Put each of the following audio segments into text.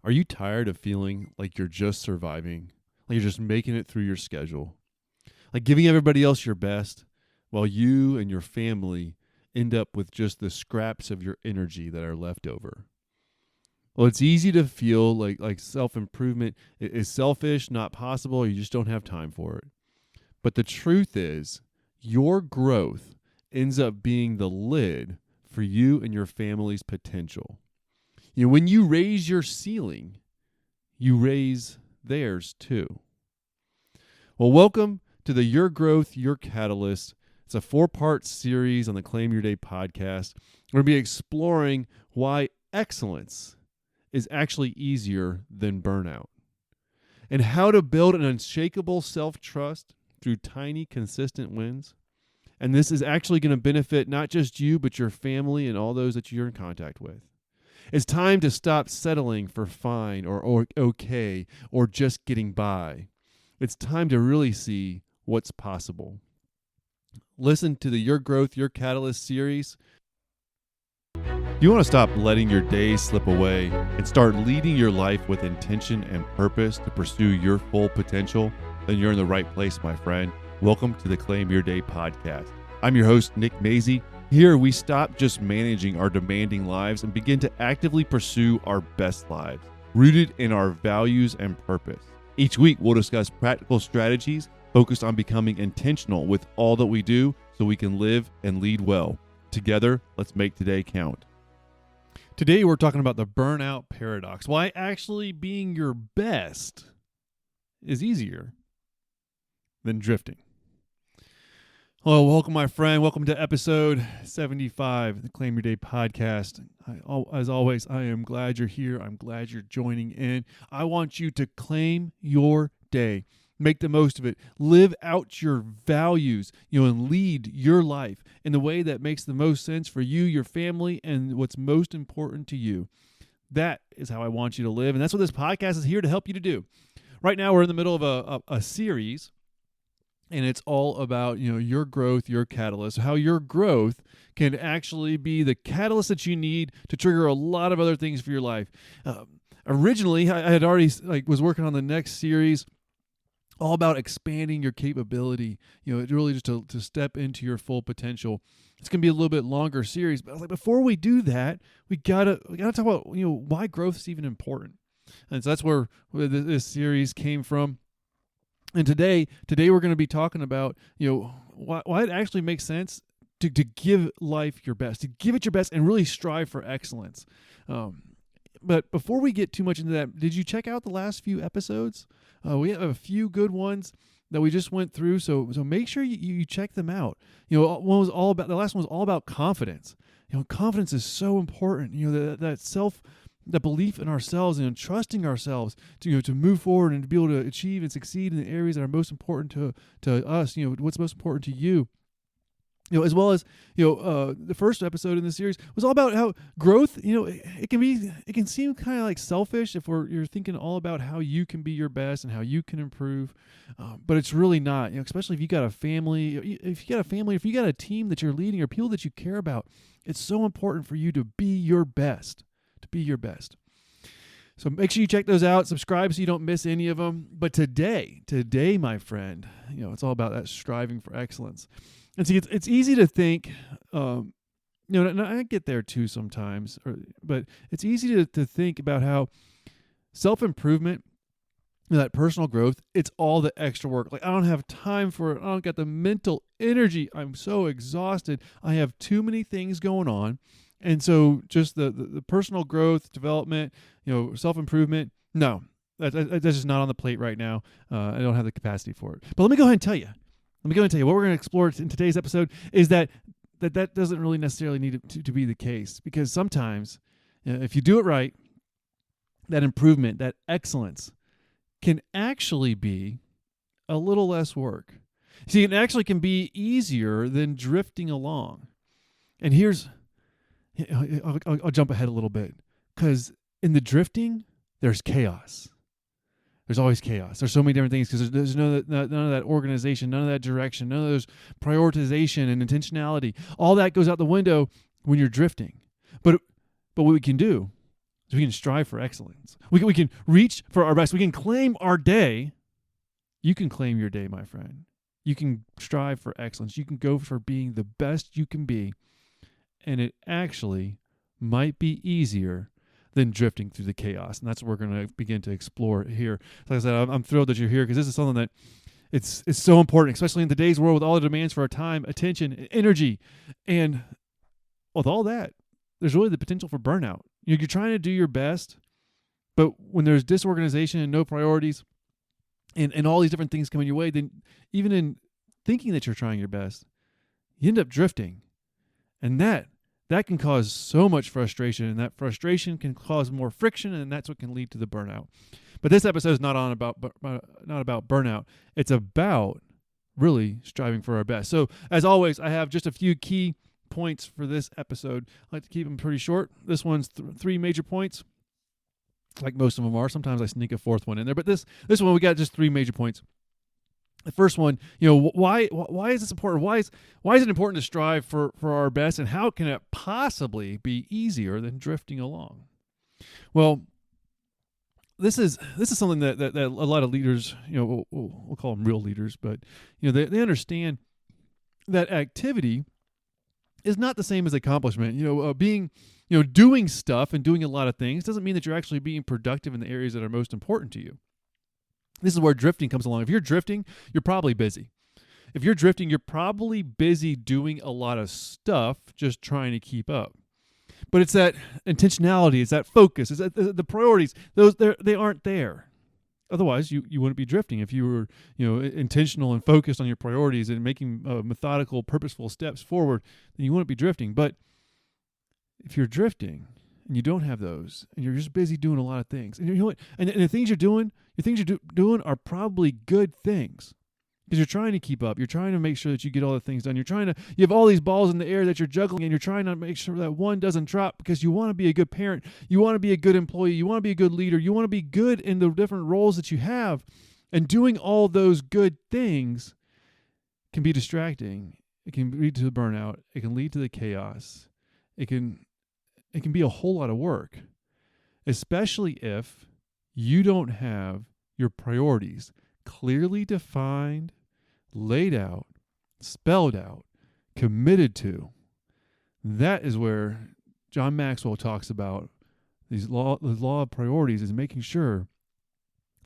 Are you tired of feeling like you're just surviving, like you're just making it through your schedule, like giving everybody else your best while you and your family end up with just the scraps of your energy that are left over? Well, it's easy to feel like self-improvement is selfish, not possible, or you just don't have time for it. But the truth is, your growth ends up being the lid for you and your family's potential. When you raise your ceiling, you raise theirs too. Well, welcome to the Your Growth, Your Catalyst. It's a 4-part series on the Claim Your Day podcast. We're going to be exploring why excellence is actually easier than burnout, and how to build an unshakable self-trust through tiny, consistent wins. And this is actually going to benefit not just you, but your family and all those that you're in contact with. It's time to stop settling for fine or okay or just getting by. It's time to really see what's possible. Listen to the Your Growth, Your Catalyst series. You want to stop letting your days slip away and start leading your life with intention and purpose to pursue your full potential? Then you're in the right place, my friend. Welcome to the Claim Your Day podcast. I'm your host, Nick Mazey. Here, we stop just managing our demanding lives and begin to actively pursue our best lives, rooted in our values and purpose. Each week, we'll discuss practical strategies focused on becoming intentional with all that we do so we can live and lead well. Together, let's make today count. Today, we're talking about the burnout paradox. Why actually being your best is easier than drifting. Hello, welcome, my friend. Welcome to episode 75 of the Claim Your Day podcast. As always, I am glad you're here. I'm glad you're joining in. I want you to claim your day. Make the most of it. Live out your values, and lead your life in the way that makes the most sense for you, your family, and what's most important to you. That is how I want you to live, and that's what this podcast is here to help you to do. Right now, we're in the middle of a series, and it's all about, your growth, your catalyst, how your growth can actually be the catalyst that you need to trigger a lot of other things for your life. Originally, I had already was working on the next series, all about expanding your capability, really just to step into your full potential. It's going to be a little bit longer series, but I was like, before we do that, we gotta talk about, why growth is even important. And so that's where this series came from. And today we're going to be talking about, why it actually makes sense to give life your best, to give it your best and really strive for excellence. But before we get too much into that, did you check out the last few episodes? We have a few good ones that we just went through, so make sure you check them out. The last one was all about confidence. Confidence is so important. That belief in ourselves and trusting ourselves to move forward and to be able to achieve and succeed in the areas that are most important to us. What's most important to you. As well as the first episode in the series was all about how growth. It can seem kind of like selfish if you're thinking all about how you can be your best and how you can improve, but it's really not. Especially if you got a family, if you got a team that you're leading or people that you care about, it's so important for you to be your best. So make sure you check those out. Subscribe so you don't miss any of them. But today, my friend, it's all about that striving for excellence. And see, it's easy to think, and I get there too sometimes, but it's easy to think about how self-improvement, that personal growth, it's all the extra work. Like, I don't have time for it. I don't got the mental energy. I'm so exhausted. I have too many things going on. And so just the personal growth, development, self-improvement, no, that's just not on the plate right now. I don't have the capacity for it. But let me go ahead and tell you. What we're going to explore in today's episode is that doesn't really necessarily need to be the case, because sometimes if you do it right, that improvement, that excellence can actually be a little less work. See, it actually can be easier than drifting along. And I'll jump ahead a little bit, because in the drifting, there's chaos. There's always chaos. There's so many different things because there's none of that organization, none of that direction, none of those prioritization and intentionality. All that goes out the window when you're drifting. But what we can do So we can strive for excellence. We can reach for our best. We can claim our day. You can claim your day, my friend. You can strive for excellence. You can go for being the best you can be. And it actually might be easier than drifting through the chaos. And that's what we're going to begin to explore here. Like I said, I'm thrilled that you're here because this is something that it's so important, especially in today's world with all the demands for our time, attention, and energy. And with all that, there's really the potential for burnout. You're trying to do your best, but when there's disorganization and no priorities and all these different things coming your way, then even in thinking that you're trying your best, you end up drifting. And that can cause so much frustration, and that frustration can cause more friction, and that's what can lead to the burnout. But this episode is not about burnout. It's about really striving for our best. So as always, I have just a few key points for this episode. I like to keep them pretty short. This one's three major points, like most of them are. Sometimes I sneak a fourth one in there, but this one we got just three major points. The first one, why is this important? Why is it important to strive for our best, and how can it possibly be easier than drifting along? Well, this is something that a lot of leaders, we'll call them real leaders, but they understand that activity is not the same as accomplishment. Doing stuff and doing a lot of things doesn't mean that you're actually being productive in the areas that are most important to you. This is where drifting comes along. If you're drifting, you're probably busy. If you're drifting, you're probably busy doing a lot of stuff, just trying to keep up. But it's that intentionality, it's that focus, it's that the priorities. They aren't there. Otherwise, you wouldn't be drifting. If you were, intentional and focused on your priorities and making methodical, purposeful steps forward, then you wouldn't be drifting. But if you're drifting and you don't have those, and you're just busy doing a lot of things, and and the things you're doing, doing are probably good things, because you're trying to keep up. You're trying to make sure that you get all the things done. You have all these balls in the air that you're juggling, and you're trying to make sure that one doesn't drop, because you want to be a good parent. You want to be a good employee. You want to be a good leader. You want to be good in the different roles that you have. And doing all those good things can be distracting. It can lead to the burnout. It can lead to the chaos. It can be a whole lot of work, especially if you don't have your priorities clearly defined, laid out, spelled out, committed to. That is where John Maxwell talks about the law of priorities, is making sure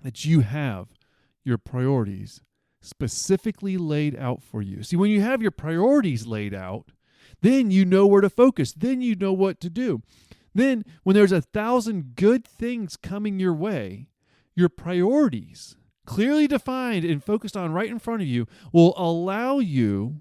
that you have your priorities specifically laid out for you. See, when you have your priorities laid out, then you know where to focus. Then you know what to do. Then when there's 1,000 good things coming your way, your priorities, clearly defined and focused on right in front of you, will allow you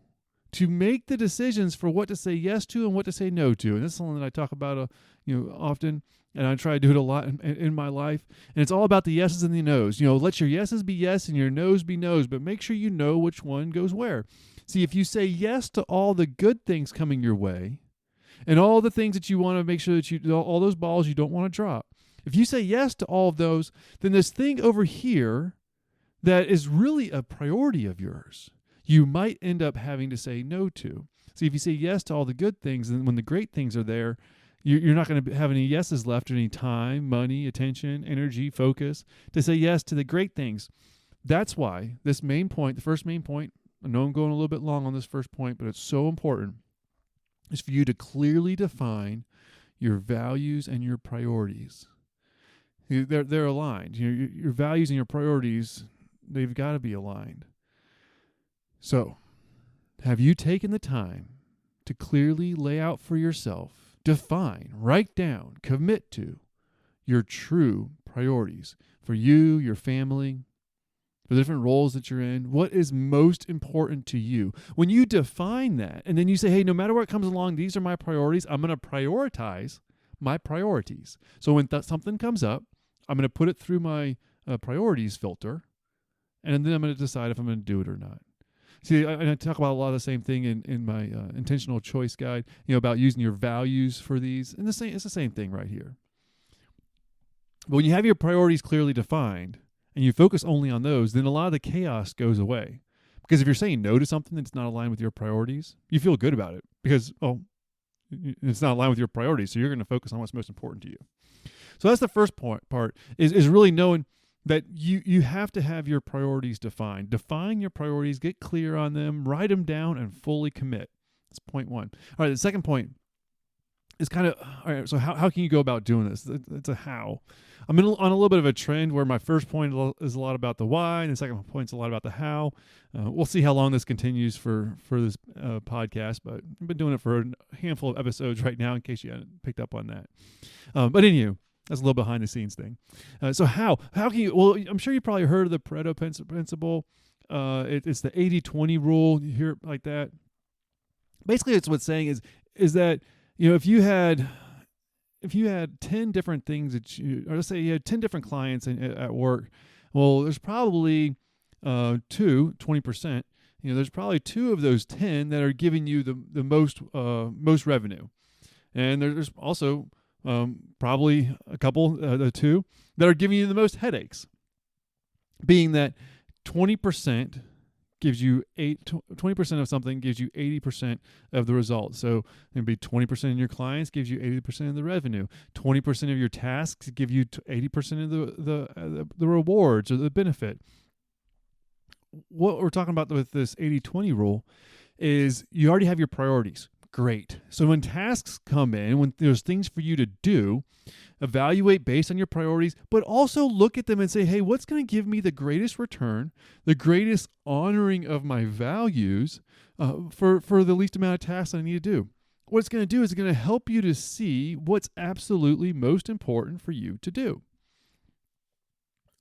to make the decisions for what to say yes to and what to say no to. And this is something that I talk about often, and I try to do it a lot in my life. And it's all about the yeses and the nos. Let your yeses be yes and your nos be nos, but make sure you know which one goes where. See, if you say yes to all the good things coming your way, and all the things that you want to make sure that all those balls you don't want to drop, if you say yes to all of those, then this thing over here that is really a priority of yours, you might end up having to say no to. See, if you say yes to all the good things, and when the great things are there, you're not going to have any yeses left, any time, money, attention, energy, focus to say yes to the great things. That's why this main point, the first main point, I know I'm going a little bit long on this first point, but it's so important, is for you to clearly define your values and your priorities. They're aligned. Your values and your priorities, they've got to be aligned. So, have you taken the time to clearly lay out for yourself, define, write down, commit to your true priorities for you, your family, for the different roles that you're in? What is most important to you? When you define that, and then you say, hey, no matter what comes along, these are my priorities. I'm going to prioritize my priorities. So when something comes up, I'm going to put it through my priorities filter, and then I'm going to decide if I'm going to do it or not. See, I talk about a lot of the same thing in my intentional choice guide, about using your values for these. And it's the same thing right here. But when you have your priorities clearly defined, and you focus only on those, then a lot of the chaos goes away. Because if you're saying no to something that's not aligned with your priorities, you feel good about it because, it's not aligned with your priorities, so you're going to focus on what's most important to you. So that's the first part is really knowing that you have to have your priorities defined. Define your priorities, get clear on them, write them down, and fully commit. That's point one. All right, the second point is kind of, all right, so how can you go about doing this? It's a how. I'm on a little bit of a trend where my first point is a lot about the why, and the second point's a lot about the how. We'll see how long this continues for this podcast, but I've been doing it for a handful of episodes right now in case you hadn't picked up on that. But anyway, that's a little behind the scenes thing. So how can you, well, I'm sure you probably heard of the Pareto Principle. It's the 80-20 rule. You hear it like that. Basically, it's what's saying is that, if you had 10 different things or let's say you had 10 different clients at work, well, there's probably 20%. There's probably 2 of those 10 that are giving you the most revenue, and there's also probably a couple, the 2 that are giving you the most headaches. Being that 20% gives you 20% of something gives you 80% of the results. So it'd be 20% of your clients gives you 80% of the revenue. 20% of your tasks give you 80% of the rewards or the benefit. What we're talking about with this 80-20 rule is you already have your priorities. Great. So when tasks come in, when there's things for you to do, evaluate based on your priorities, but also look at them and say, hey, what's going to give me the greatest return, the greatest honoring of my values for the least amount of tasks I need to do? What it's going to do is it's going to help you to see what's absolutely most important for you to do.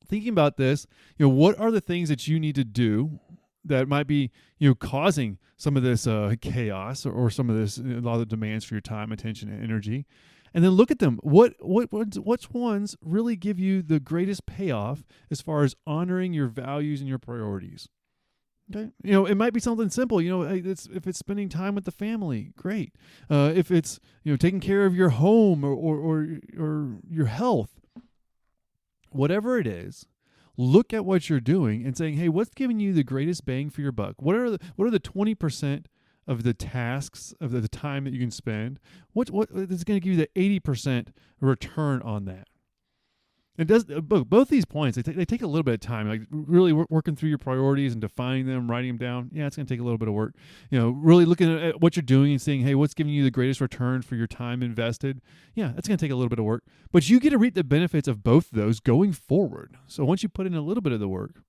Thinking about this, what are the things that you need to do that might be, causing some of this chaos or some of this, a lot of the demands for your time, attention, and energy, and then look at them. Which ones really give you the greatest payoff as far as honoring your values and your priorities? Okay, it might be something simple. If it's spending time with the family, great. If it's taking care of your home or your health, whatever it is. Look at what you're doing and saying, hey, what's giving you the greatest bang for your buck? What are the 20% of the tasks of the time that you can spend? What is going to give you the 80% return on that? It does both these points. They take a little bit of time, like really working through your priorities and defining them, writing them down. Yeah, it's going to take a little bit of work. Really looking at what you're doing and saying, hey, what's giving you the greatest return for your time invested? Yeah, that's going to take a little bit of work. But you get to reap the benefits of both of those going forward. So once you put in a little bit of the work,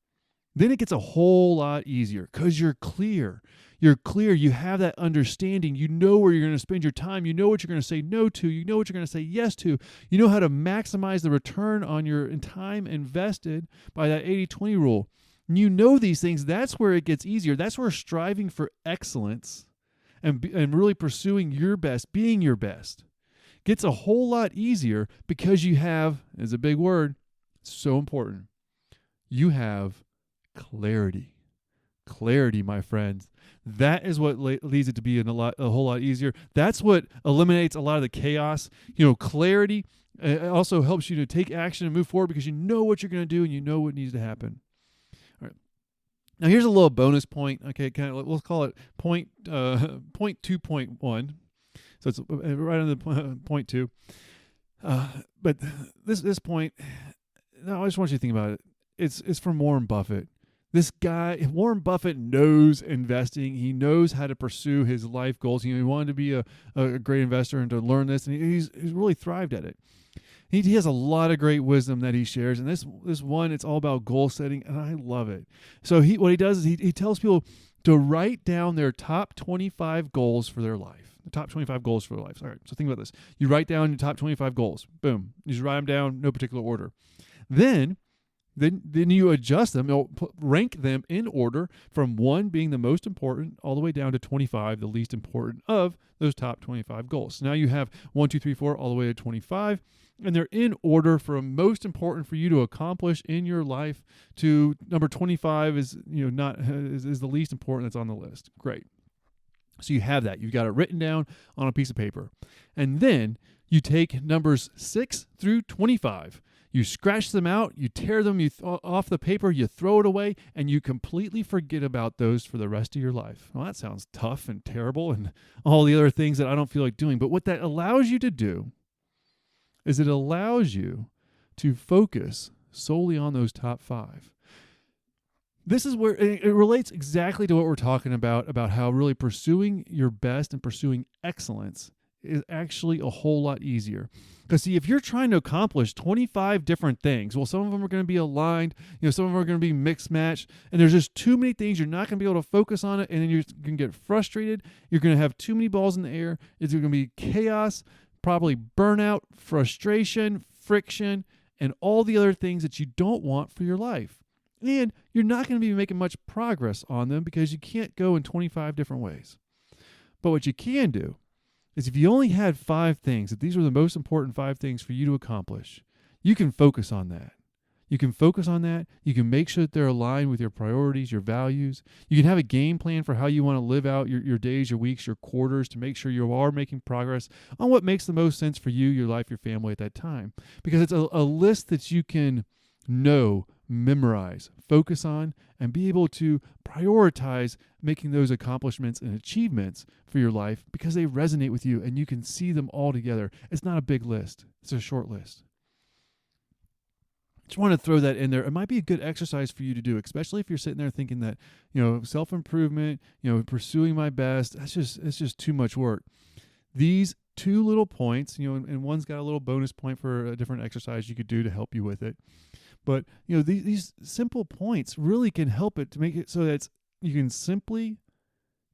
then it gets a whole lot easier because you're clear. You're clear. You have that understanding. You know where you're going to spend your time. You know what you're going to say no to. You know what you're going to say yes to. You know how to maximize the return on your time invested by that 80-20 rule. And you know these things. That's where it gets easier. That's where striving for excellence and really pursuing your best, being your best, gets a whole lot easier because you have, is a big word, so important, you have clarity. Clarity, my friends. That is what leads it to be a whole lot easier. That's what eliminates a lot of the chaos. Clarity also helps you to take action and move forward because you know what you're going to do and you know what needs to happen. All right. Now here's a little bonus point. Okay, we'll call it point 2.1. So it's right on the point 2. But this point, no, I just want you to think about it. It's from Warren Buffett. This guy, Warren Buffett, knows investing. He knows how to pursue his life goals. He wanted to be a great investor and to learn this, and he's really thrived at it. He has a lot of great wisdom that he shares, and this one, it's all about goal setting, and I love it. So what he does is he tells people to write down their top 25 goals for their life. The top 25 goals for their life. All right, so think about this. You write down your top 25 goals. Boom. You just write them down, no particular order. Then you adjust them, rank them in order from 1 being the most important all the way down to 25, the least important of those top 25 goals. So now you have 1, 2, 3, 4 all the way to 25, and they're in order from most important for you to accomplish in your life to number 25 is the least important that's on the list. Great. So you have that. You've got it written down on a piece of paper. And then you take numbers 6 through 25. You scratch them out, you tear them off the paper, you throw it away, and you completely forget about those for the rest of your life. Well, that sounds tough and terrible and all the other things that I don't feel like doing. But what that allows you to do is it allows you to focus solely on those top 5. This is where it relates exactly to what we're talking about how really pursuing your best and pursuing excellence is actually a whole lot easier. Because see, if you're trying to accomplish 25 different things, well, some of them are going to be aligned, some of them are going to be mixed matched, and there's just too many things. You're not going to be able to focus on it, and then you're going to get frustrated. You're going to have too many balls in the air. It's going to be chaos, probably burnout, frustration, friction, and all the other things that you don't want for your life. And you're not going to be making much progress on them because you can't go in 25 different ways. But what you can do is if you only had 5 things, if these were the most important 5 things for you to accomplish, you can focus on that. You can focus on that. You can make sure that they're aligned with your priorities, your values. You can have a game plan for how you want to live out your days, your weeks, your quarters to make sure you are making progress on what makes the most sense for you, your life, your family at that time. Because it's a list that you can know, memorize, focus on, and be able to prioritize making those accomplishments and achievements for your life because they resonate with you and you can see them all together. It's not a big list. It's a short list. Just want to throw that in there. It might be a good exercise for you to do, especially if you're sitting there thinking that, self-improvement, pursuing my best, it's just too much work. These 2 little points, and one's got a little bonus point for a different exercise you could do to help you with it. But, these simple points really can help it to make it so that you can simply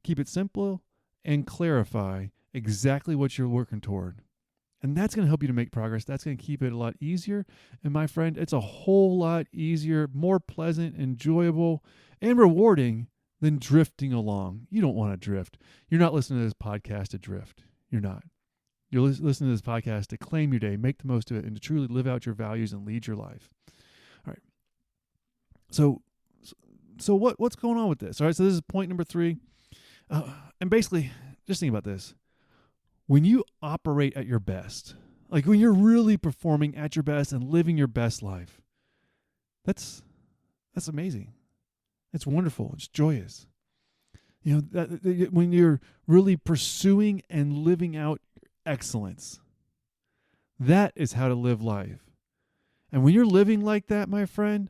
keep it simple and clarify exactly what you're working toward. And that's going to help you to make progress. That's going to keep it a lot easier. And my friend, it's a whole lot easier, more pleasant, enjoyable, and rewarding than drifting along. You don't want to drift. You're not listening to this podcast to drift. You're not. You're listening to this podcast to claim your day, make the most of it, and to truly live out your values and lead your life. All right. So what's going on with this? All right. So this is point number 3. And basically, just think about this. When you operate at your best, like when you're really performing at your best and living your best life, that's amazing. It's wonderful. It's joyous. When you're really pursuing and living out excellence, that is how to live life. And when you're living like that, my friend,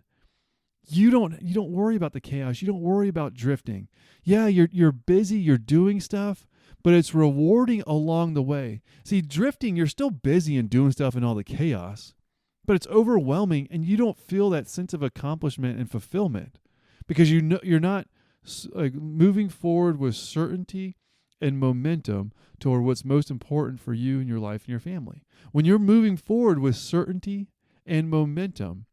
you don't worry about the chaos. You don't worry about drifting. Yeah, you're busy, you're doing stuff, but it's rewarding along the way. See, drifting, you're still busy and doing stuff in all the chaos, but it's overwhelming and you don't feel that sense of accomplishment and fulfillment because you're not moving forward with certainty and momentum toward what's most important for you and your life and your family. When you're moving forward with certainty and momentum,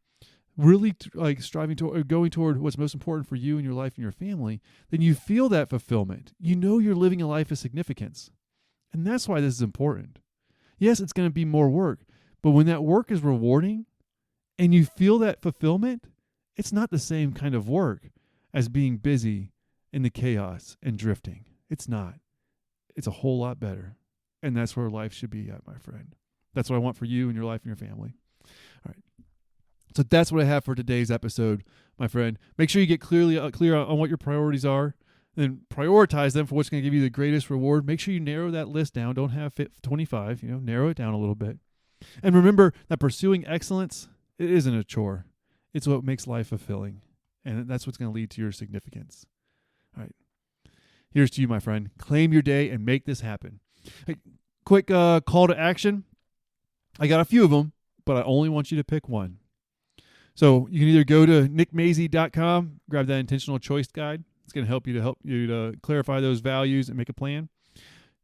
really striving toward going toward what's most important for you and your life and your family, then you feel that fulfillment. You know you're living a life of significance. And that's why this is important. Yes, it's going to be more work, but when that work is rewarding and you feel that fulfillment, it's not the same kind of work as being busy in the chaos and drifting. It's not. It's a whole lot better. And that's where life should be at, my friend. That's what I want for you and your life and your family. All right. So that's what I have for today's episode, my friend. Make sure you get clear on what your priorities are, then prioritize them for what's going to give you the greatest reward. Make sure you narrow that list down. Don't have 25, narrow it down a little bit. And remember that pursuing excellence, it isn't a chore. It's what makes life fulfilling. And that's what's going to lead to your significance. All right. Here's to you, my friend. Claim your day and make this happen. Hey, quick call to action. I got a few of them, but I only want you to pick one. So you can either go to nickmazy.com, grab that intentional choice guide. It's going to help you to clarify those values and make a plan.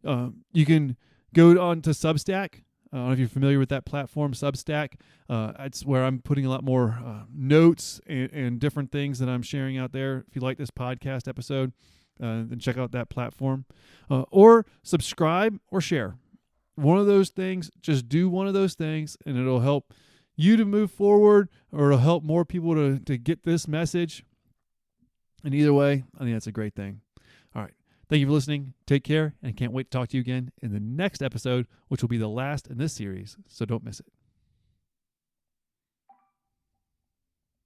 You can go on to Substack. I don't know if you're familiar with that platform, Substack. It's where I'm putting a lot more notes and different things that I'm sharing out there. If you like this podcast episode, then check out that platform. Or subscribe or share. One of those things, just do one of those things, and it'll help you to move forward, or it'll help more people to get this message. And either way, I think that's a great thing. All right. Thank you for listening. Take care, and can't wait to talk to you again in the next episode, which will be the last in this series, so don't miss it.